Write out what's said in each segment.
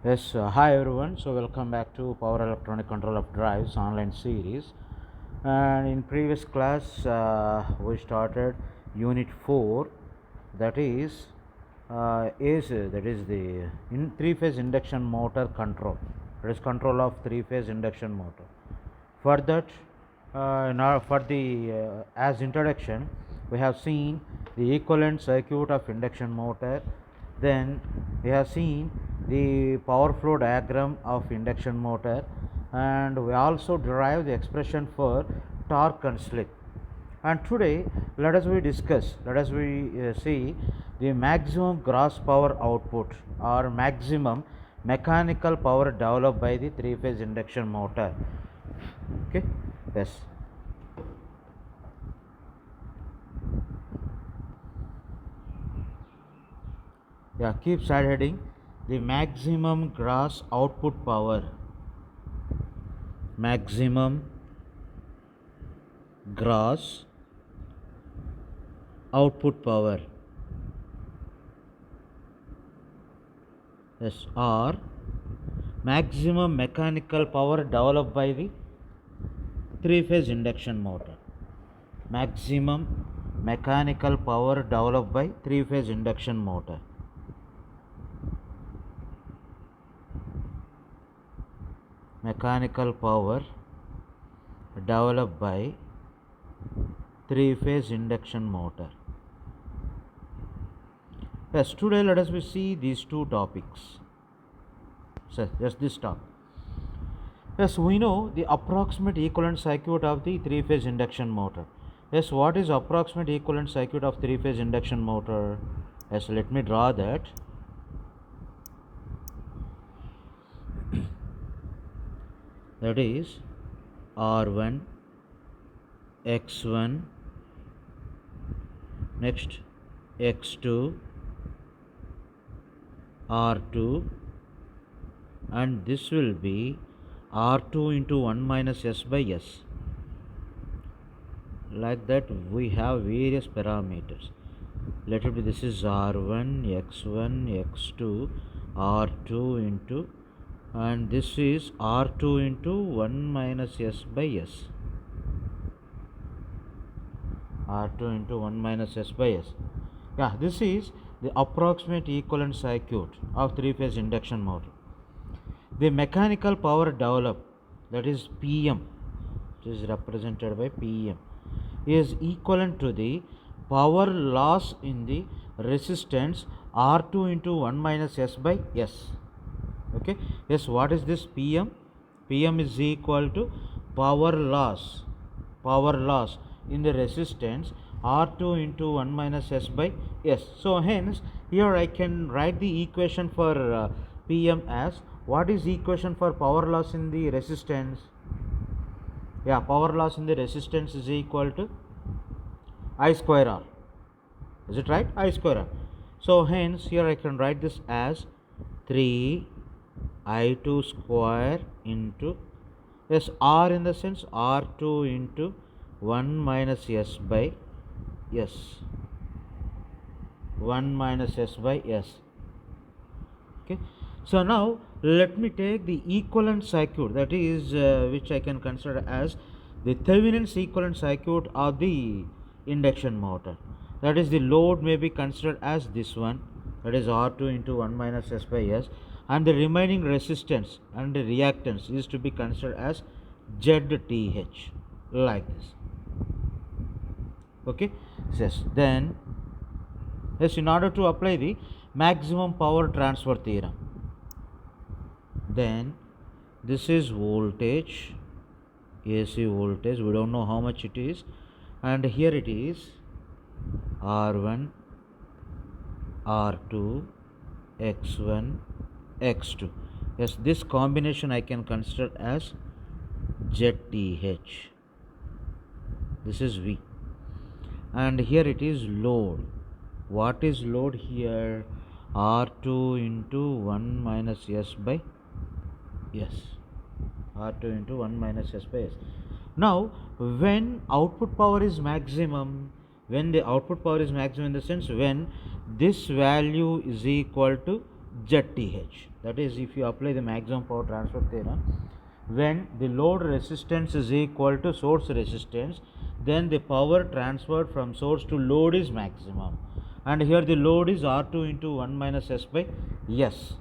Yes, hi everyone. So welcome back to Power Electronic Control of Drives online series. And in previous class, we started Unit 4, that is that is the three-phase induction motor control. That is control of three-phase induction motor. For that, now for the as introduction, we have seen the equivalent circuit of induction motor. Then we have seen the power flow diagram of induction motor, and we also derive the expression for torque and slip. And today, let us we see the maximum gross power output or maximum mechanical power developed by the three-phase induction motor. Okay, yes. Yeah, keep side heading the maximum gross output power. Maximum gross output power. Yes, or maximum mechanical power developed by the three-phase induction motor. Maximum mechanical power developed by three-phase induction motor. Mechanical power developed by three-phase induction motor. Yes, today let us see these two topics. So just this topic. Yes, we know the approximate equivalent circuit of the three-phase induction motor. Yes, what is approximate equivalent circuit of three-phase induction motor? Yes, let me draw that. That is R1, X1, next X2, R2, and this will be R2 into 1 minus S by S. Like that we have various parameters. Let it be, this is R1, X1, X2, R2 into, and this is R2 into 1 minus S by S. R2 into 1 minus S by S. Yeah, this is the approximate equivalent circuit of three-phase induction motor. The mechanical power developed, that is PM, which is represented by PM, is equivalent to the power loss in the resistance R2 into 1 minus S by S. Okay, yes, what is this PM? PM is equal to power loss in the resistance R2 into 1 minus S by S. So hence here I can write the equation for PM as, what is equation for power loss in the resistance? Yeah, power loss in the resistance is equal to I square R. Is it right? I square R. So hence here I can write this as 3 I2 square into, yes, R in the sense R2 into 1 minus S by S. 1 minus S by S. Okay. So now let me take the equivalent circuit, that is which I can consider as the Thevenin's equivalent circuit of the induction motor. That is, the load may be considered as this one, that is R2 into 1 minus S by S, and the remaining resistance and the reactance is to be considered as ZTH, like this. Okay. Yes, then yes, in order to apply the maximum power transfer theorem, then this is voltage, AC voltage, we don't know how much it is, and here it is R1, R2, X1, X2. Yes, this combination I can consider as ZTH. This is V. And here it is load. What is load here? R2 into 1 minus S by S. R2 into 1 minus S by S. Now, when output power is maximum, when the output power is maximum in the sense when this value is equal to ZTH. That is, if you apply the maximum power transfer theorem, when the load resistance is equal to source resistance, then the power transferred from source to load is maximum. And here the load is R2 into 1 minus S by S.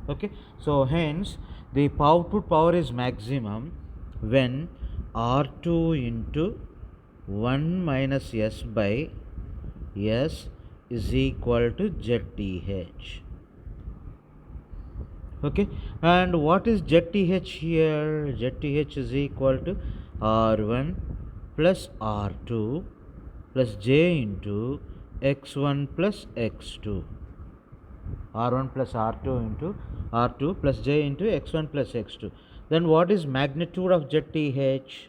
Okay, so hence the output power is maximum when R2 into 1 minus S by S is equal to ZTH. Okay, and what is ZTH here? ZTH is equal to R1 plus R2 plus J into X1 plus X2. R1 plus R2 into R2 plus J into X1 plus X2. Then what is magnitude of ZTH?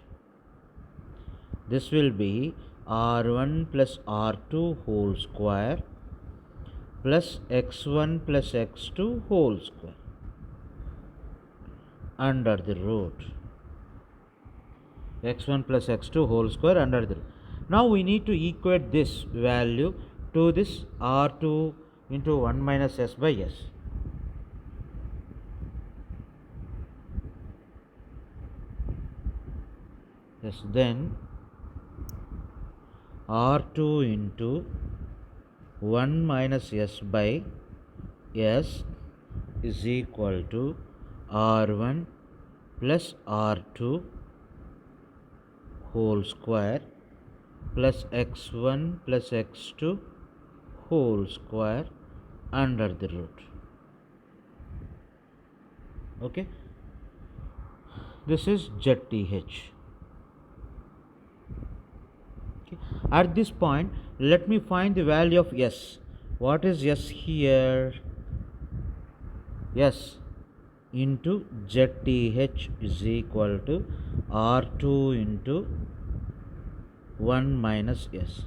This will be R1 plus R2 whole square plus X1 plus X2 whole square under the root. X1 plus X2 whole square under the root. Now we need to equate this value to this R2 into 1 minus S by S. Yes, then R2 into 1 minus S by S is equal to R1 plus R2 whole square plus X1 plus X2 whole square under the root. Okay, this is ZTH. Okay. At this point, let me find the value of S. What is S here? S into ZTH is equal to R2 into 1 minus S.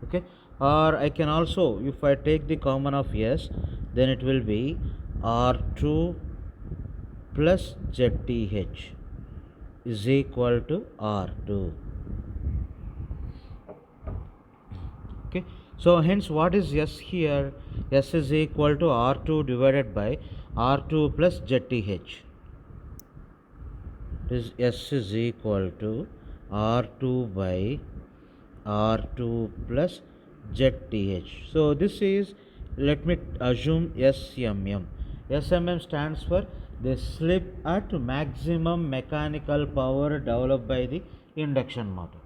Okay, or I can also, if I take the common of S, then it will be R2 plus ZTH is equal to R2. Okay, so hence what is S here? S is equal to R2 divided by R2 plus ZTH. This S is equal to R2 by R2 plus ZTH. So this is, let me assume SMM. SMM stands for the slip at maximum mechanical power developed by the induction motor.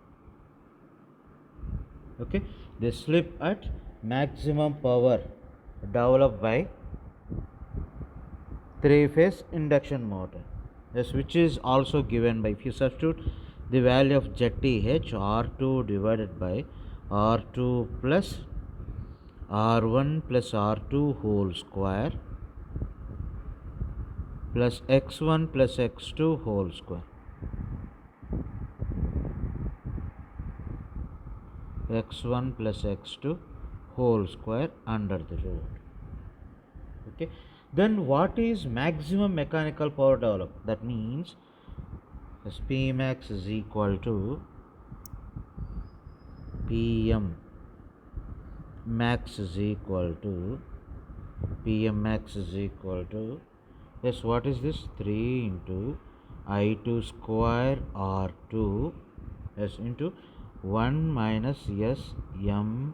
Okay, the slip at maximum power developed by three-phase induction motor. Yes, which is also given by, if you substitute the value of ZTH, R2 divided by R2 plus R1 plus R2 whole square plus X1 plus X2 whole square. X1 plus X2 whole square under the root. Okay, then what is maximum mechanical power developed? That means P max is equal to PM max is equal to PM max is equal to, yes, what is this? 3 into I2 square R2, yes, into 1 minus SMM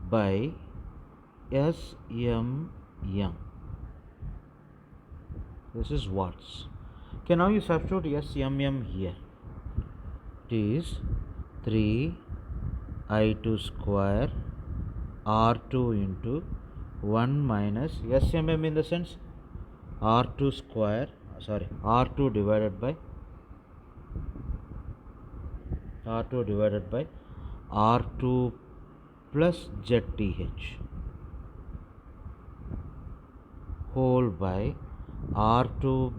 by SMM. This is watts. Okay, now you substitute SMM here. It is 3 I2 square R2 into 1 minus SMM, in the sense R2 square, R2 divided by R2 plus ZTH whole by R2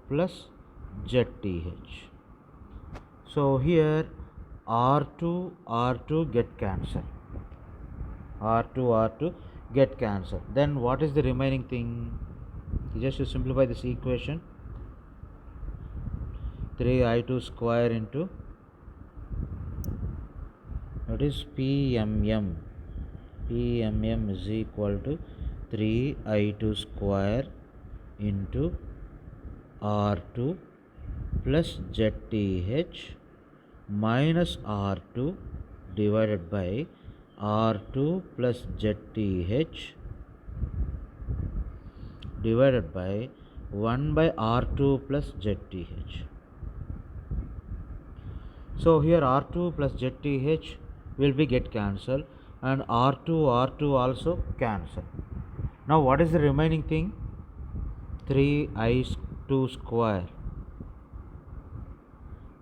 plus ZTH. So here R2 get cancelled. R2 get cancelled. Then what is the remaining thing? Just to simplify this equation, 3 I2 square into, that is PMM PMM is equal to 3I2 square into R2 plus ZTH minus R2 divided by R2 plus ZTH divided by 1 by R2 plus ZTH. So here R2 plus ZTH will be get cancelled and R2 also cancel. Now what is the remaining thing? 3I2 square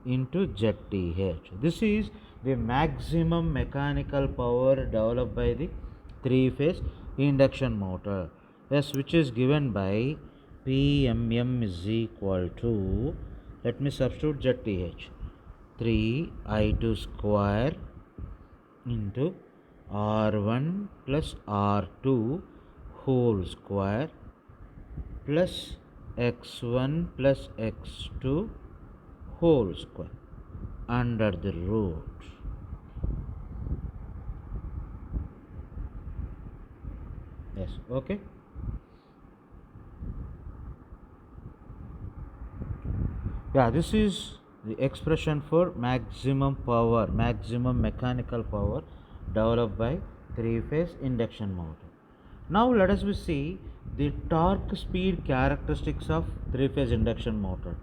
into ZTH. This is the maximum mechanical power developed by the three-phase induction motor. Yes, which is given by PMM is equal to, let me substitute ZTH, 3I2 square into R1 plus R2 whole square plus X1 plus X2 whole square under the root. Yes, okay. Yeah, this is the expression for maximum power, maximum mechanical power developed by three-phase induction motor. Now let us see the torque speed characteristics of three-phase induction motor,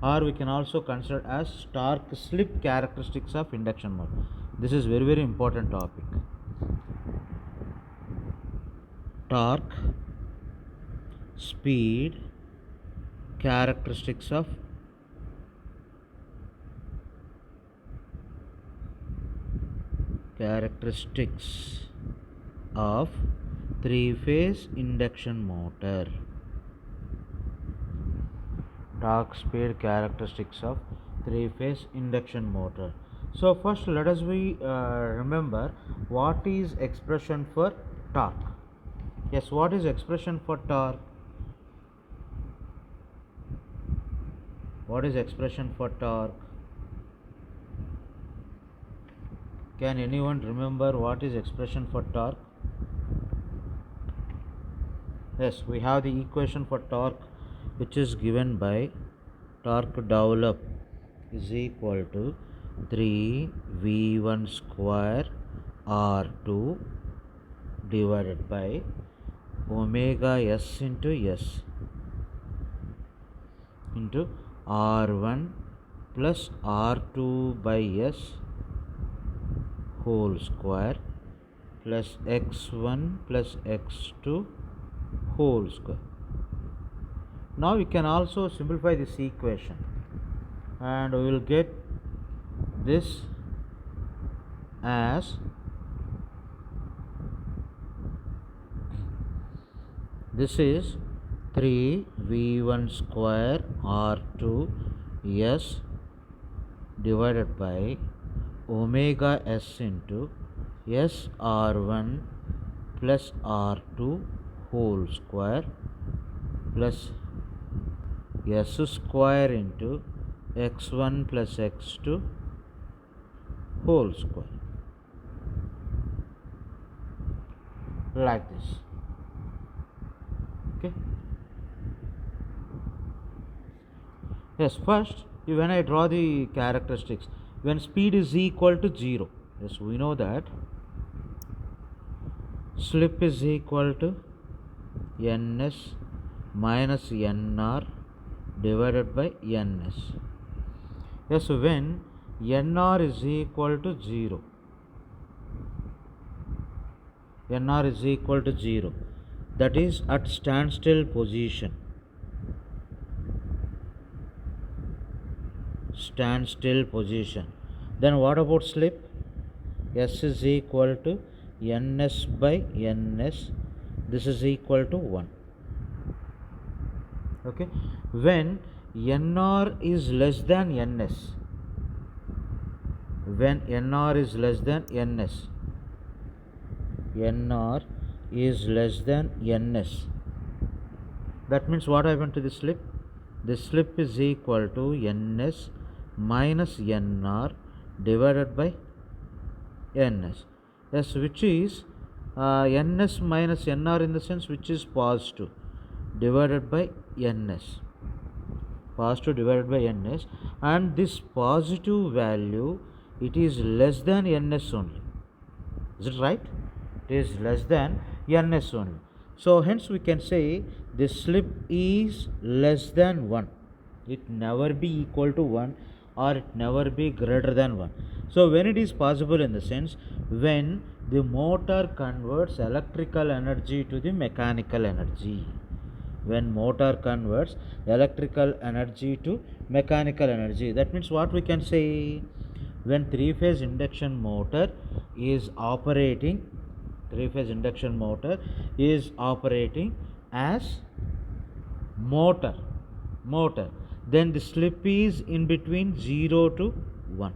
or we can also consider as torque slip characteristics of induction motor. This is very important topic. Torque speed characteristics of three-phase induction motor. Torque speed characteristics of three-phase induction motor. So first let us remember what is expression for torque. Yes, what is expression for torque? What is expression for torque? Can anyone remember what is expression for torque? Yes, we have the equation for torque, which is given by torque developed is equal to 3V1 square R2 divided by omega S into R1 plus R2 by S whole square plus X1 plus X2 whole square. Now we can also simplify this equation and we will get this as this is 3V1 square R2 S divided by omega S into S R1 plus R2 whole square plus S square into X1 plus X2 whole square, like this. Okay. Yes, first when I draw the characteristics, when speed is equal to 0, yes, we know that slip is equal to ns minus nr divided by ns. Yes, when nr is equal to 0, nr is equal to 0, that is at standstill position. Then what about slip? S is equal to ns by ns. This is equal to 1. Okay. When nr is less than ns, nr is less than ns, that means what happened to the slip? The slip is equal to ns minus nr divided by ns. Yes, which is ns minus nr in the sense which is positive divided by ns, positive divided by ns, and this positive value, it is less than ns only. Is it right? It is less than ns only. So hence we can say the slip is less than 1. It never be equal to 1 or it never be greater than 1. So when it is possible in the sense when the motor converts electrical energy to the mechanical energy. When motor converts electrical energy to mechanical energy, that means what we can say, when three-phase induction motor is operating, three-phase induction motor is operating as motor, then the slip is in between 0 to 1.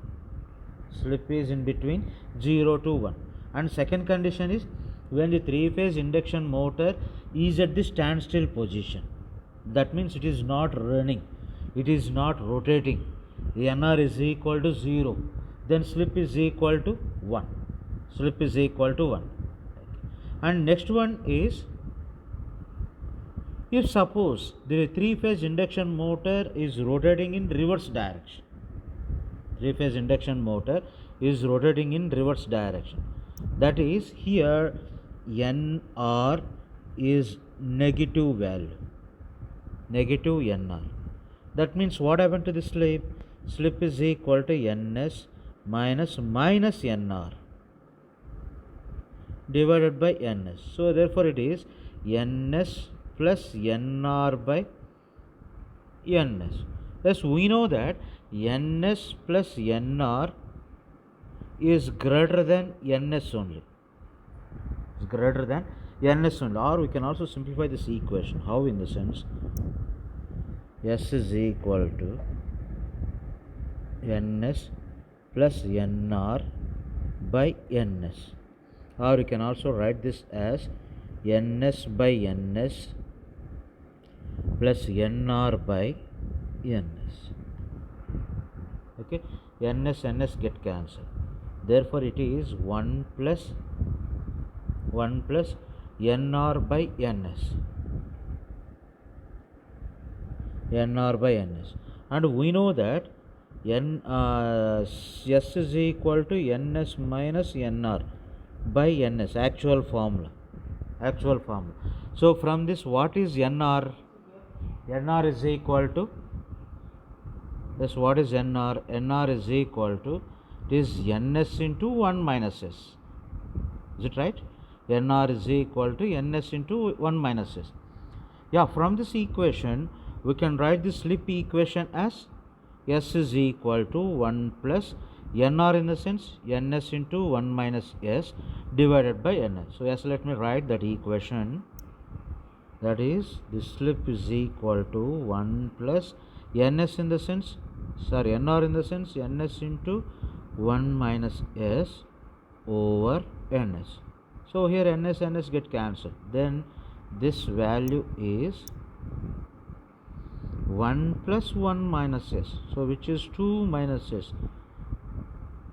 Slip is in between 0 to 1. And second condition is when the three-phase induction motor is at the standstill position. That means it is not running, it is not rotating. The nr is equal to 0. Then slip is equal to 1. Slip is equal to 1. And next one is, if suppose the three-phase induction motor is rotating in reverse direction. Three-phase induction motor is rotating in reverse direction. That is, here nr is negative value, negative nr. That means what happened to the slip? Slip is equal to ns minus nr divided by ns. So therefore it is ns plus nr by ns. Thus we know that ns plus nr is greater than ns only. Is greater than ns only. Or we can also simplify this equation. How? In the sense s is equal to ns plus nr by ns. Or you can also write this as ns by ns plus nr by ns. Okay, ns get cancelled. Therefore it is 1 plus nr by ns, nr by ns. And we know that s is equal to ns minus nr by ns, actual formula. So from this, what is nr? Nr is equal to, yes, what is nr? Nr is equal to, it is ns into 1 minus s. Is it right? Nr is equal to ns into 1 minus s. Yeah, from this equation we can write the slip equation as s is equal to 1 plus nr in the sense ns into 1 minus s divided by ns. So yes, let me write that equation. That is, the slip is equal to 1 plus ns in the sense, nr in the sense ns into 1 minus s over ns. So here ns get cancelled. Then this value is 1 plus 1 minus s. So which is 2 minus s.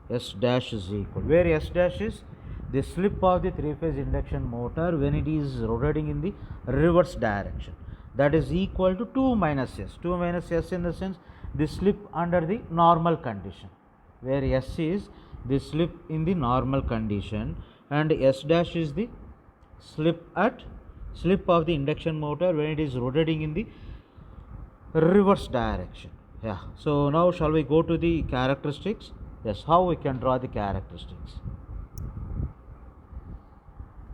S dash is equal. Where s dash is the slip of the three-phase induction motor when it is rotating in the reverse direction. That is equal to 2 minus s. 2 minus s in the sense the slip under the normal condition, where s is the slip in the normal condition and s dash is the slip of the induction motor when it is rotating in the reverse direction. Yeah. So now shall we go to the characteristics? Yes, how we can draw the characteristics.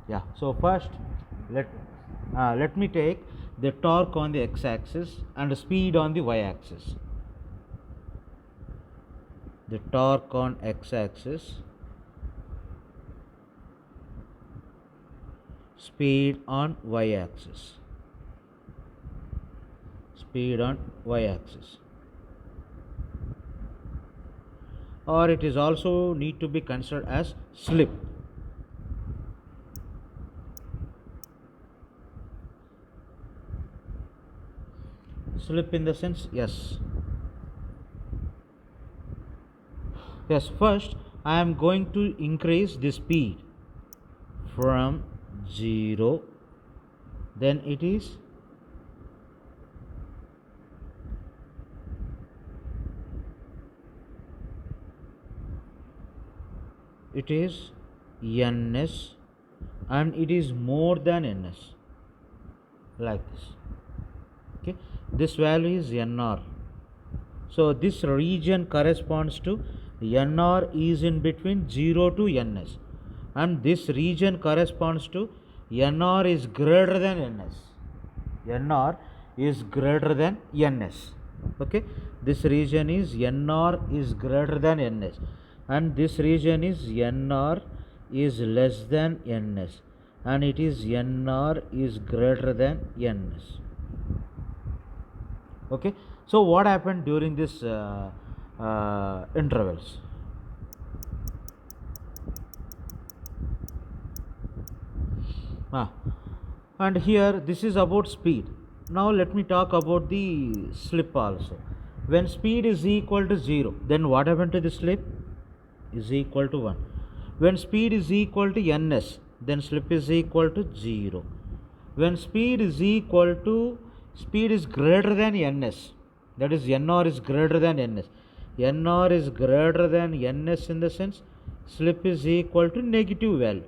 Yeah. So first let me take the torque on the x-axis and speed on the y-axis. The torque on x-axis, speed on y-axis, speed on y-axis. Or it is also need to be considered as slip. Slip in the sense, yes, first I am going to increase the speed from 0, then it is ns, and it is more than ns, like this. Okay, this value is nr. So this region corresponds to nr is in between 0 to ns, and this region corresponds to nr is greater than ns. nr is greater than ns. Okay, this region is nr is greater than ns, and this region is nr is less than ns, and it is nr is greater than ns. Okay, so what happened during this intervals? And here this is about speed. Now let me talk about the slip also. When speed is equal to 0, then what happened to the slip? Is equal to 1. When speed is equal to ns, then slip is equal to 0. When speed is greater than ns, that is nr is greater than ns. nr is greater than ns in the sense slip is equal to negative value.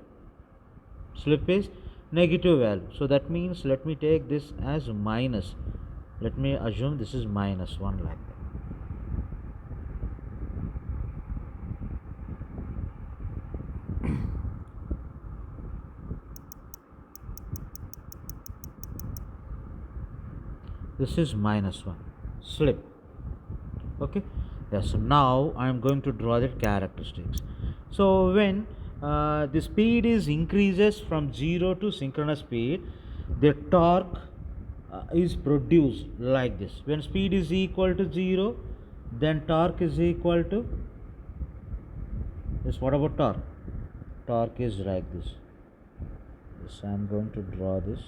Slip is negative value. So that means, let me take this as minus. Let me assume this is minus 1, like that. This is minus 1 slip. Okay, yes. Now I am going to draw the characteristics. So when the speed is increases from 0 to synchronous speed, the torque is produced like this. When speed is equal to 0, then torque is equal to this. What about torque? Torque is like this. Yes, I am going to draw this.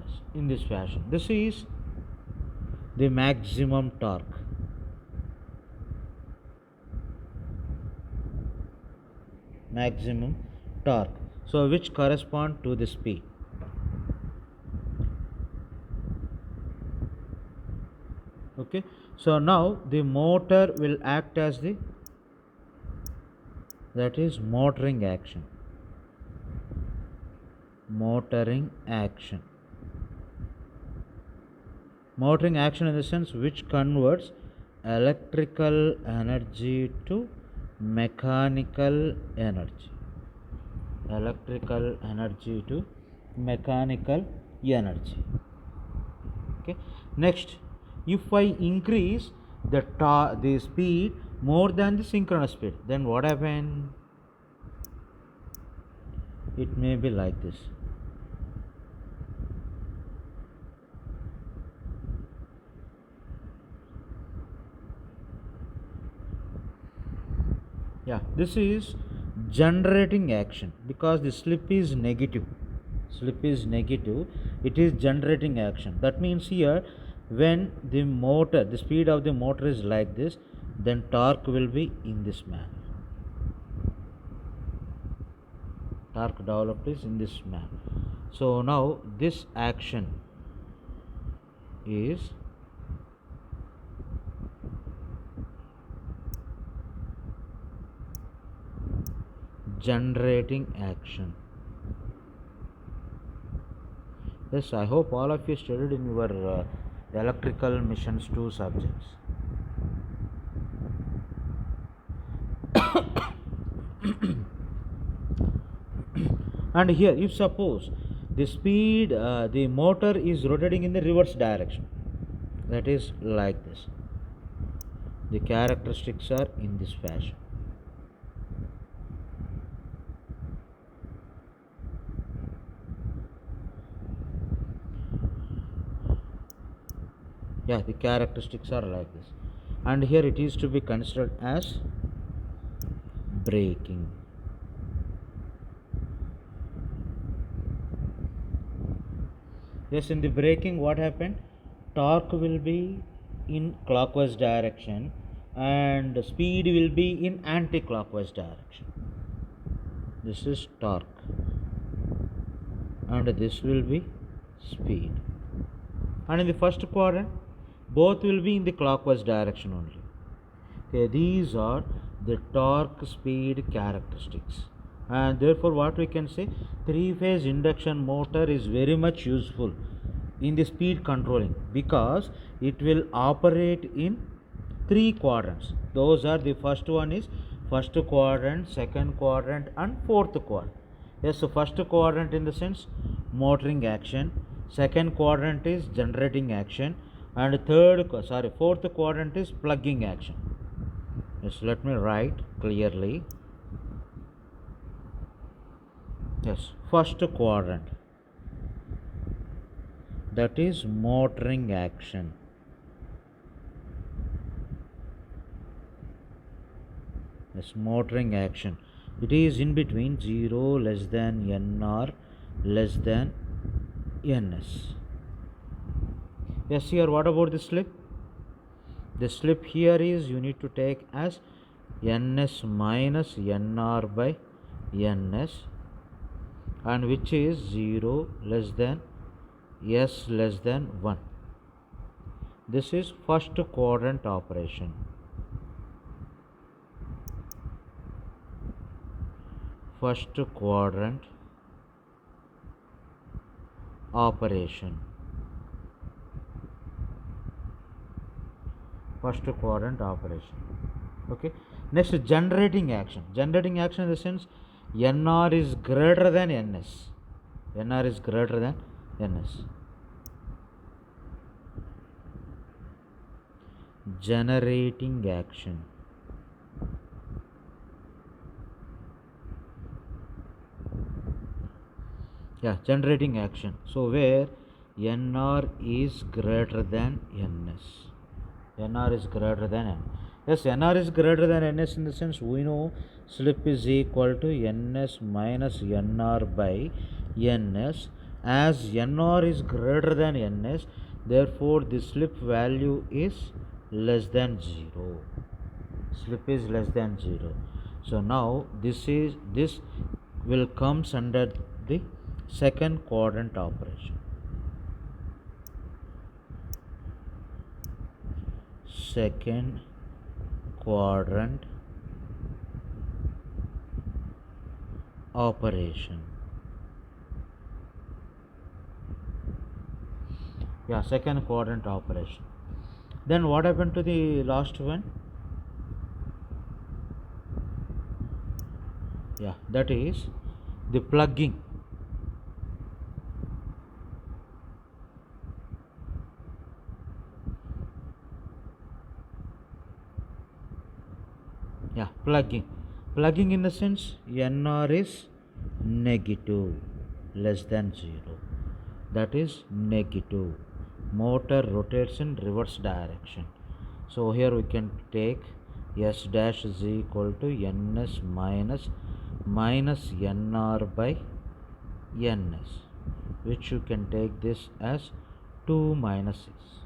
Yes, in this fashion. This is the maximum torque. Maximum torque, so which correspond to the speed. Okay, so now the motor will act as the, that is motoring action. Motoring action in the sense which converts electrical energy to mechanical energy. Electrical energy to mechanical energy. Okay, next, if I increase the speed more than the synchronous speed, then what happens? It may be like this. Yeah, this is generating action, because the slip is negative. It is generating action. That means here, when the speed of the motor is like this, then torque will be in this manner. Torque developed is in this manner. So now this action is generating action. Yes, I hope all of you studied in your electrical missions 2 subjects. And here, if suppose the speed, the motor is rotating in the reverse direction, that is like this, the characteristics are in this fashion. Yeah, the characteristics are like this, and here it is to be considered as braking. Yes, in the braking, what happened? Torque will be in clockwise direction, and speed will be in anti-clockwise direction. This is torque and this will be speed. And in the first quadrant, both will be in the clockwise direction only. Okay, these are the torque speed characteristics, and therefore what we can say, three-phase induction motor is very much useful in the speed controlling because it will operate in three quadrants. Those are, the first one is first quadrant, second quadrant and fourth quadrant. Yes, so first quadrant in the sense motoring action, second quadrant is generating action, and fourth quadrant is plugging action. Yes, let me write clearly. Yes, first quadrant, that is motoring action. Yes, motoring action. It is in between 0 less than nr less than ns. Yes, here what about the slip? The slip here is, you need to take as ns minus nr by ns, and which is 0 less than s less than 1. This is first quadrant operation. First quadrant operation. First quadrant operation. Okay. Next, generating action. Generating action in the sense nr is greater than ns. nr is greater than ns. Generating action. Yeah, generating action. So where nr is greater than ns. nr is greater than n. Yes, nr is greater than ns in the sense we know slip is equal to ns minus nr by ns. As nr is greater than ns, therefore the slip value is less than 0. Slip is less than 0. So now this will comes under the second quadrant operation. Second quadrant operation. Yeah, second quadrant operation. Then what happened to the last one? Yeah, that is the plugging. Yeah, plugging in the sense nr is negative, less than 0. That is negative. Motor rotates in reverse direction. So here we can take s dash is equal to ns minus nr by ns, which you can take this as 2 minus s.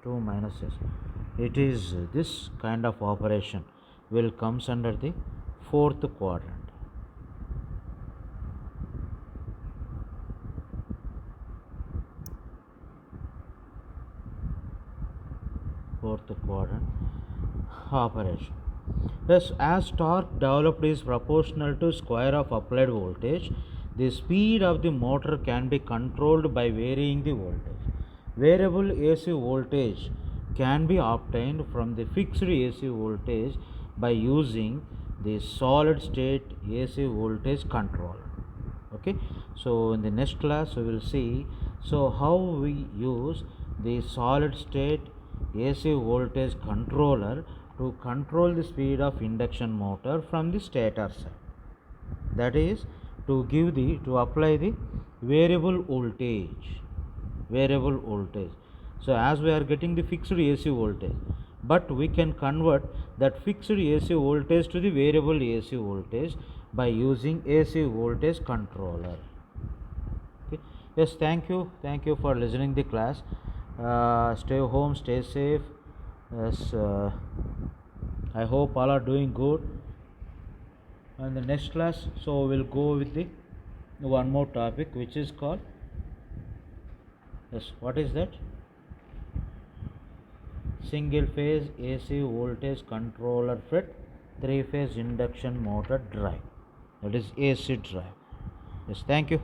2 minus s. It is this kind of operation will comes under the fourth quadrant. Fourth quadrant operation. Thus, as torque developed is proportional to square of applied voltage, the speed of the motor can be controlled by varying the voltage. Variable AC voltage can be obtained from the fixed AC voltage by using the solid state AC voltage controller. Okay, so in the next class we will see how we use the solid state AC voltage controller to control the speed of induction motor from the stator side. That is to apply the variable voltage. So as we are getting the fixed AC voltage, but we can convert that fixed AC voltage to the variable AC voltage by using AC voltage controller. Okay. Yes, thank you for listening the class. Stay home, stay safe. Yes. I hope all are doing good. And the next class, so we'll go with the one more topic, which is called, yes, what is that? Single phase AC voltage controller FET 3-phase induction motor drive. That is AC drive. Yes, thank you.